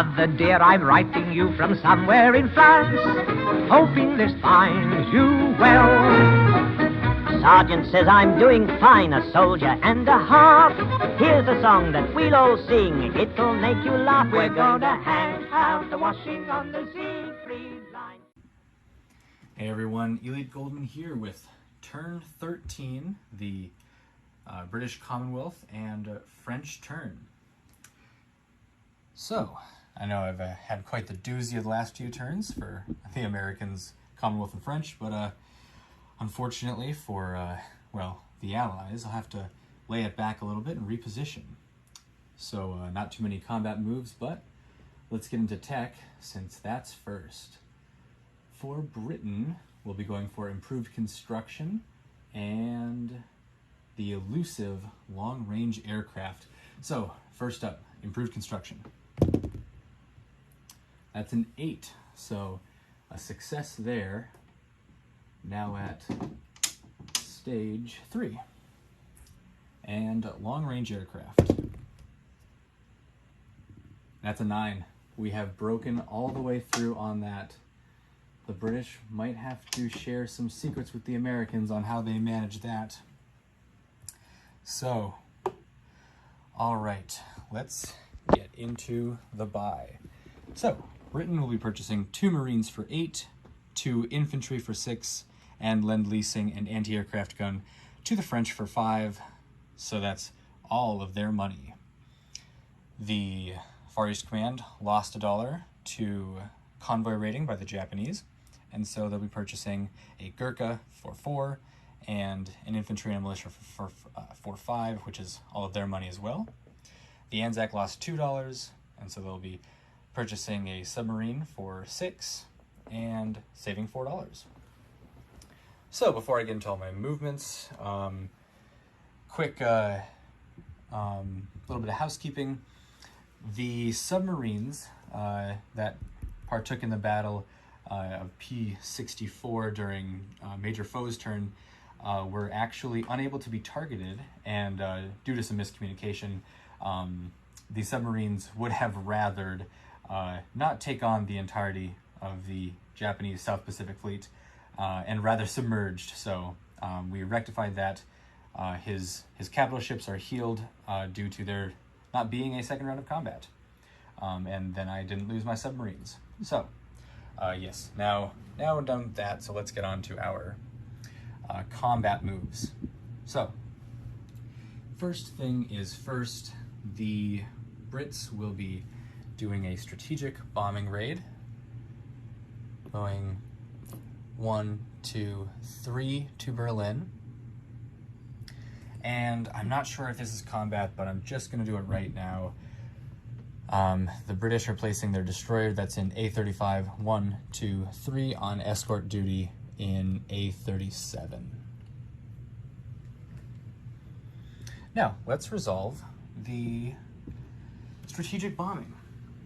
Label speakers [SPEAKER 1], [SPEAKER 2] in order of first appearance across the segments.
[SPEAKER 1] Mother dear, I'm writing you from somewhere in France, hoping this finds you well. Sergeant says I'm doing fine, a soldier and a half. Here's a song that we'll all sing, it'll make you laugh. We're gonna hang out the washing on the Siegfried line.
[SPEAKER 2] Hey everyone, Elite Goldman here with Turn 13, the British Commonwealth and French turn. So, I know I've had quite the doozy of the last few turns for the Americans, Commonwealth and French, but unfortunately for, well, the Allies, I'll have to lay it back a little bit and reposition. So, not too many combat moves, but let's get into tech, since that's first. For Britain, we'll be going for improved construction and the elusive long-range aircraft. So, first up, improved construction. That's an 8, so a success there. Now at stage 3. And long-range aircraft. That's a 9. We have broken all the way through on that. The British might have to share some secrets with the Americans on how they manage that. So, all right, let's get into the buy. So, Britain will be purchasing 2 Marines for 8, 2 Infantry for 6, and lend-leasing an anti-aircraft gun to the French for 5. So that's all of their money. The Far East Command lost $1 to convoy raiding by the Japanese, and so they'll be purchasing a Gurkha for 4 and an infantry and a militia for 5, which is all of their money as well. The Anzac lost $2, and so they'll be purchasing a submarine for 6 and saving $4. So before I get into all my movements, quick little bit of housekeeping. The submarines that partook in the battle of P-64 during Major Foe's turn were actually unable to be targeted, and due to some miscommunication, the submarines would have rathered not take on the entirety of the Japanese South Pacific Fleet and rather submerged. So we rectified that. His capital ships are healed due to there not being a second round of combat. And then I didn't lose my submarines. So yes, now we're done with that, so let's get on to our combat moves. So first thing is first, the Brits will be doing a strategic bombing raid, going 1, 2, 3 to Berlin. And I'm not sure if this is combat, but I'm just going to do it right now. The British are placing their destroyer that's in A35, 1, 2, 3 on escort duty in A37. Now, let's resolve the strategic bombing.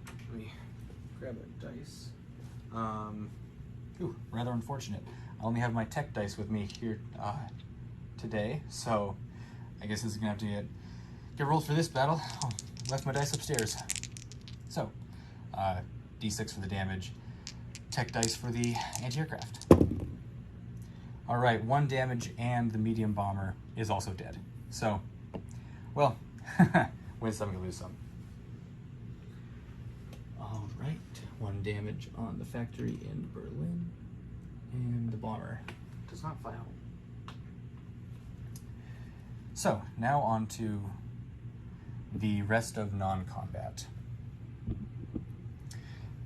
[SPEAKER 2] Let me grab a dice. Ooh, rather unfortunate. I only have my tech dice with me here today, so I guess this is gonna have to get rolled for this battle. Oh, left my dice upstairs. So, D6 for the damage, tech dice for the anti-aircraft. All right, 1 damage, and the medium bomber is also dead. So, well, win some, you lose some. All right, 1 damage on the factory in Berlin, and the bomber does not fire. So, now on to the rest of non-combat.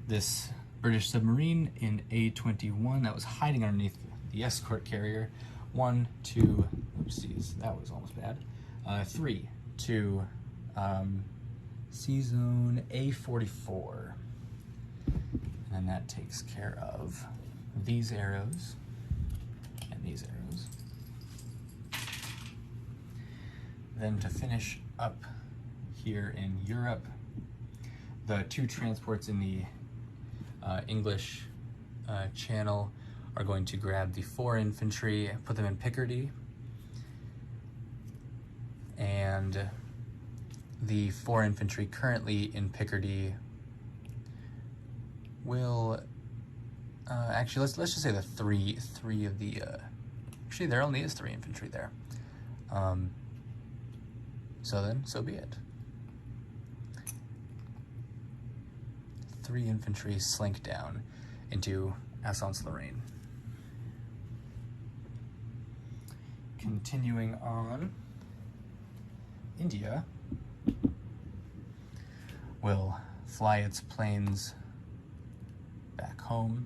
[SPEAKER 2] This British submarine in A21 that was hiding underneath the escort carrier. 1, 2, oopsies, that was almost bad. 3 to C-Zone A44. And that takes care of these arrows and these arrows. Then to finish up here in Europe, the 2 transports in the English Channel are going to grab the 4 infantry, put them in Picardy, and the 4 infantry currently in Picardy will actually let's just say the three of the actually there only is 3 infantry there. So then, so be it. 3 infantry slink down into Alsace-Lorraine. Continuing on, India will fly its planes back home.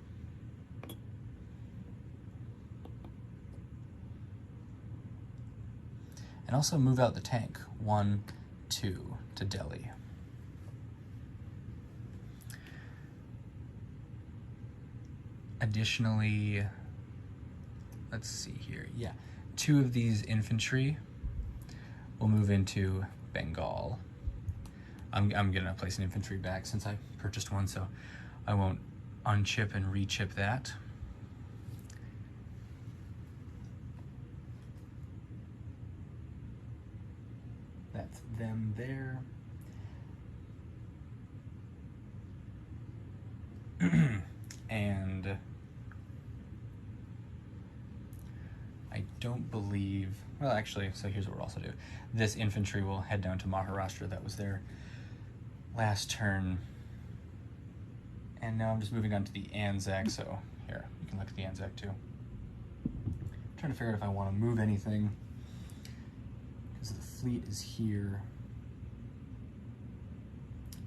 [SPEAKER 2] And also move out the tank 1, 2 to Delhi. Additionally, let's see here. Yeah, 2 of these infantry will move into Bengal. I'm gonna place an infantry back since I purchased one, so I won't unchip and rechip that. That's them there. And I don't believe, well actually, so here's what we'll also do. This infantry will head down to Maharashtra. That was their last turn. And now I'm just moving on to the Anzac, so here, you can look at the Anzac too. I'm trying to figure out if I want to move anything, because the fleet is here.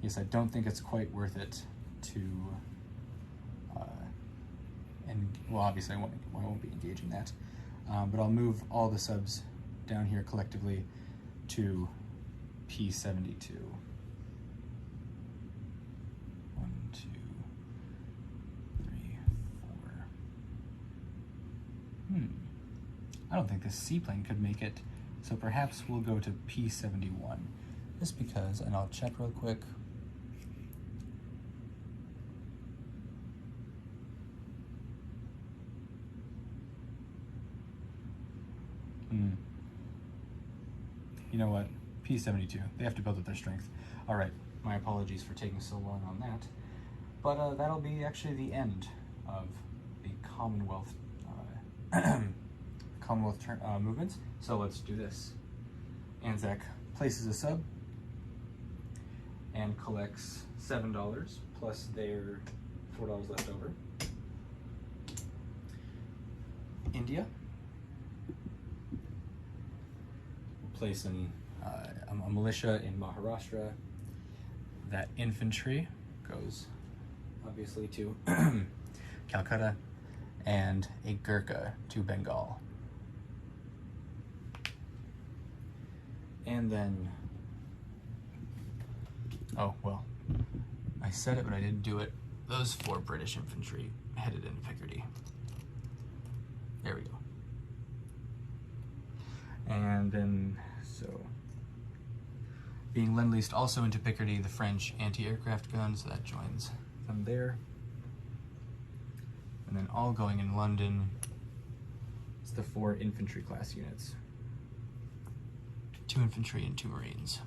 [SPEAKER 2] Yes, I don't think it's quite worth it to, and well, obviously I won't be engaging that, but I'll move all the subs down here collectively to P72. 1, 2, 3, 4. I don't think this seaplane could make it, so perhaps we'll go to P71, just because, and I'll check real quick. You know what? P72. They have to build up their strength. All right. My apologies for taking so long on that. But that'll be actually the end of the Commonwealth movements. So let's do this. Anzac places a sub and collects $7 plus their $4 left over. India place in a militia in Maharashtra. That infantry goes obviously to Calcutta, and a Gurkha to Bengal. And then, oh well, I said it but I didn't do it. Those 4 British infantry headed into Picardy. There we go. And then, so, being lend-leased also into Picardy, the French anti-aircraft guns, so that joins them there. And then all going in London, it's the 4 infantry class units. 2 infantry and 2 Marines.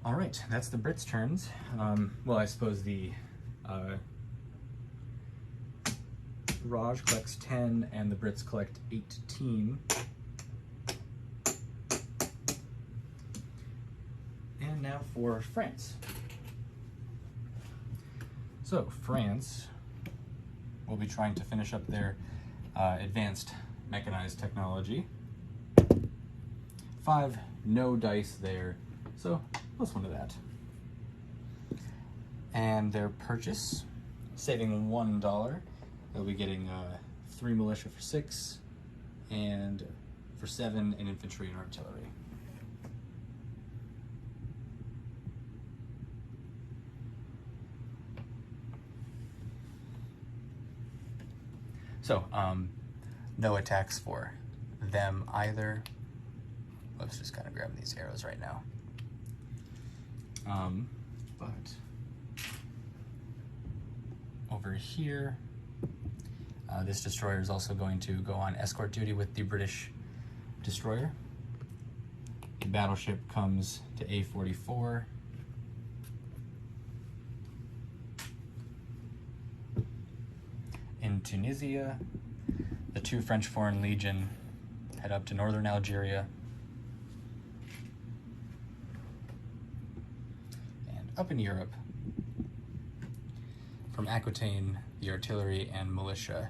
[SPEAKER 2] All right, that's the Brits' turns. Well, I suppose the Raj collects 10 and the Brits collect 18. And now for France. So France will be trying to finish up their advanced mechanized technology. 5, no dice there, so +1 to that. And their purchase, saving $1. They'll be getting 3 militia for 6, and for 7 an infantry and artillery. So, no attacks for them either. Let's just kind of grab these arrows right now. But over here, this destroyer is also going to go on escort duty with the British destroyer in battleship comes to A44. In Tunisia, the 2 French Foreign Legion head up to northern Algeria. And up in Europe, from Aquitaine, the artillery and militia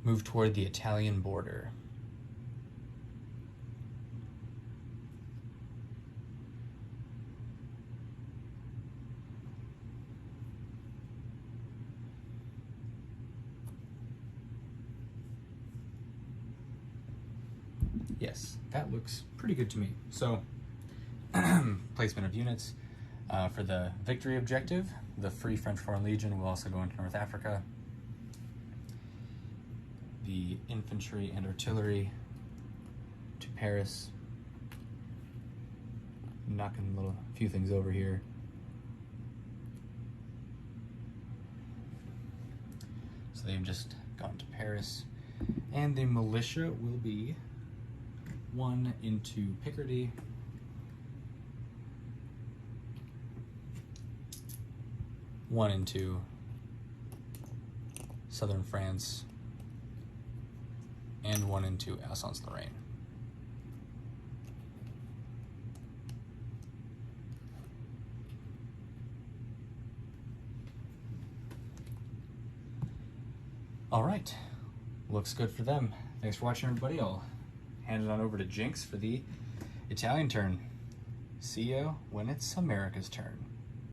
[SPEAKER 2] move toward the Italian border. Yes, that looks pretty good to me. So, placement of units. For the victory objective, the Free French Foreign Legion will also go into North Africa. The infantry and artillery to Paris. Knocking a few things over here. So they've just gone to Paris. And the militia will be 1 into Picardy, 1 into southern France, and 1 into Alsace-Lorraine. All right, looks good for them. Thanks for watching, everybody. I'll hand it on over to Jinx for the Italian turn. See you when it's America's turn.